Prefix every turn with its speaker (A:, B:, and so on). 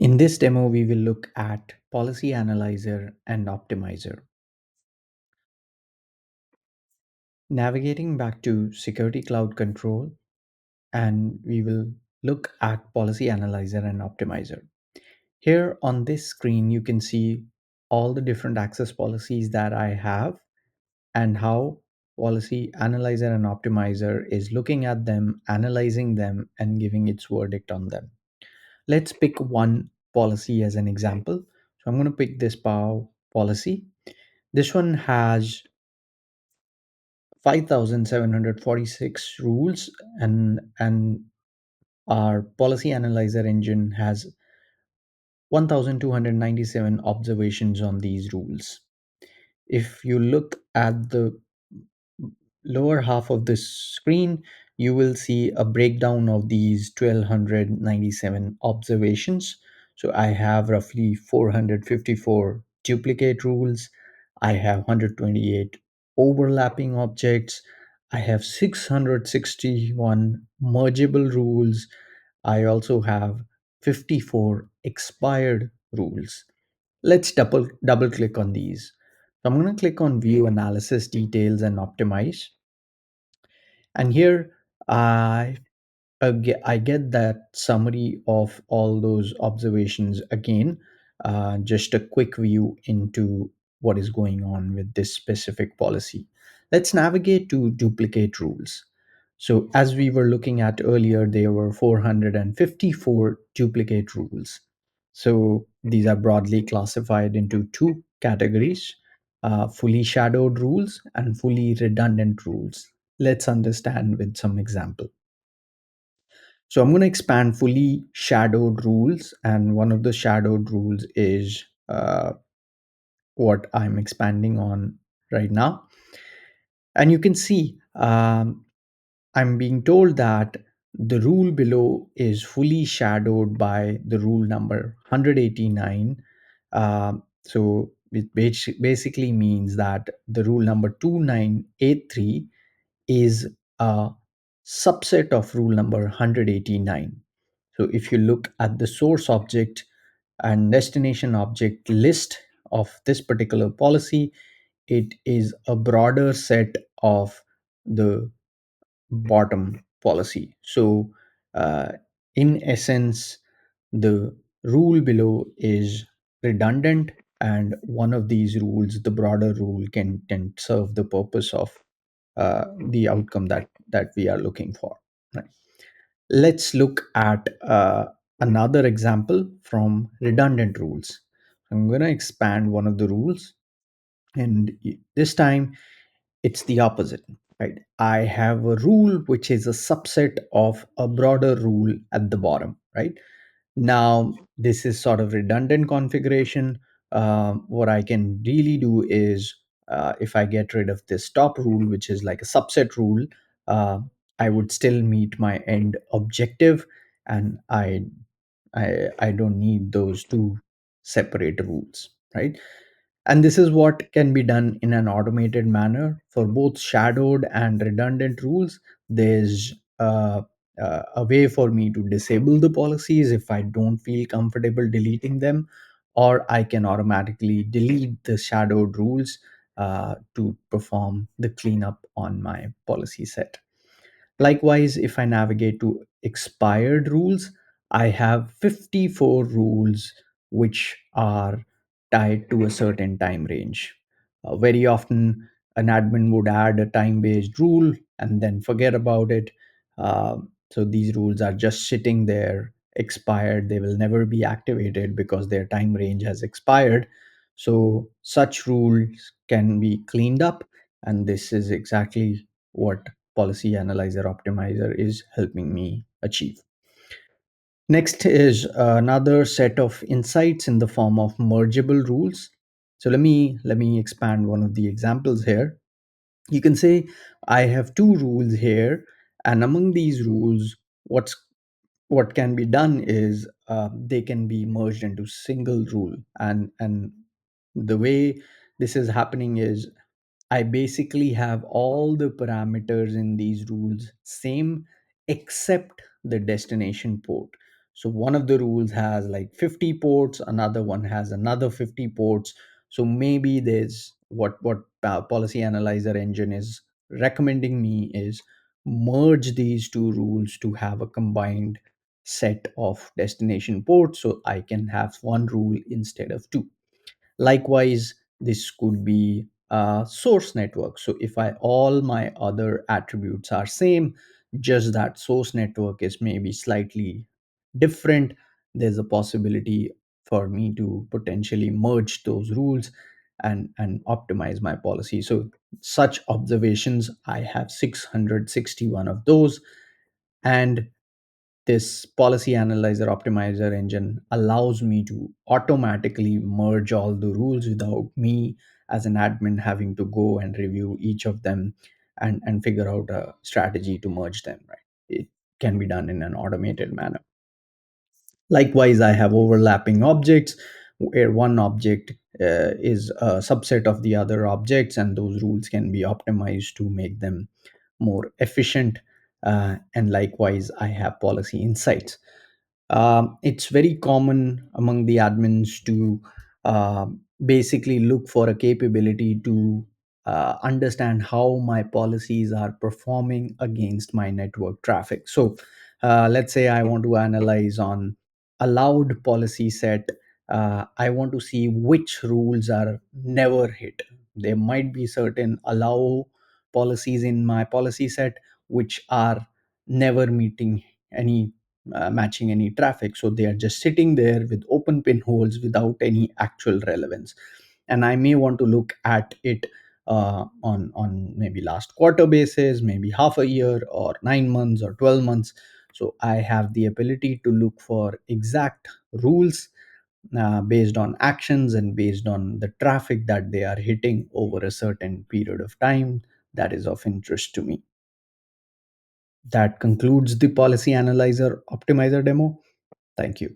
A: In this demo, we will look at Policy Analyzer and Optimizer. Navigating back to Security Cloud Control, and we will look at Policy Analyzer and Optimizer. Here on this screen, you can see all the different access policies that I have and how Policy Analyzer and Optimizer is looking at them, analyzing them, and giving its verdict on them. Let's pick one policy as an example. So I'm going to pick this POW policy. This one has 5,746 rules, and our policy analyzer engine has 1,297 observations on these rules. If you look at the lower half of this screen, you will see a breakdown of these 1297 observations. So I have roughly 454 duplicate rules. I have 128 overlapping objects. I have 661 mergeable rules. I also have 54 expired rules. Let's double click on these. So I'm going to click on view analysis details and optimize. And here I I get that summary of all those observations again. Just a quick view into what is going on with this specific policy. Let's navigate to duplicate rules. So as we were looking at earlier, there were 454 duplicate rules. So these are broadly classified into two categories: fully shadowed rules and fully redundant rules. Let's understand with some example. So I'm going to expand fully shadowed rules, and one of the shadowed rules is what I'm expanding on right now. And you can see I'm being told that the rule below is fully shadowed by the rule number 189. So it basically means that the rule number 2983 is a subset of rule number 189. So if you look at the source object and destination object list of this particular policy, it is a broader set of the bottom policy. So, in essence, the rule below is redundant, and one of these rules, the broader rule, can serve the purpose of the outcome that we are looking for. Right. Let's look at another example from redundant rules. I'm going to expand one of the rules, and this time it's the opposite. Right, I have a rule which is a subset of a broader rule at the bottom. Right now, this is sort of redundant configuration. What I can really do is, if I get rid of this top rule, which is like a subset rule, uh, I would still meet my end objective, and I don't need those two separate rules, right? And this is what can be done in an automated manner for both shadowed and redundant rules. There's a way for me to disable the policies if I don't feel comfortable deleting them, or I can automatically delete the shadowed rules to perform the cleanup on my policy set. Likewise, if I navigate to expired rules, I have 54 rules which are tied to a certain time range. Very often, an admin would add a time based rule and then forget about it. So these rules are just sitting there, expired. They will never be activated because their time range has expired. So such rules can be cleaned up, and this is exactly what Policy Analyzer Optimizer is helping me achieve. Next is another set of insights in the form of mergeable rules. So let me expand one of the examples here. You can say I have two rules here, and among these rules, what can be done is they can be merged into single rule, and the way this is happening is I basically have all the parameters in these rules same except the destination port. So one of the rules has like 50 ports, another one has another 50 ports. So maybe there's what policy analyzer engine is recommending me is merge these two rules to have a combined set of destination ports, so I can have one rule instead of two. Likewise, this could be a source network. So if I all my other attributes are same, just that source network is maybe slightly different, there's a possibility for me to potentially merge those rules and optimize my policy. So such observations, I have 661 of those. And this policy analyzer optimizer engine allows me to automatically merge all the rules without me as an admin having to go and review each of them and figure out a strategy to merge them, right? It can be done in an automated manner. Likewise, I have overlapping objects where one object is a subset of the other objects, and those rules can be optimized to make them more efficient. And likewise, I have policy insights. It's very common among the admins to basically look for a capability to understand how my policies are performing against my network traffic. So let's say I want to analyze on allowed policy set. I want to see which rules are never hit. There might be certain allow policies in my policy set which are never meeting any matching any traffic, so they are just sitting there with open pinholes without any actual relevance. And I may want to look at it on maybe last quarter basis, maybe half a year or 9 months or 12 months. So I have the ability to look for exact rules based on actions and based on the traffic that they are hitting over a certain period of time that is of interest to me. That concludes the policy analyzer optimizer demo. Thank you.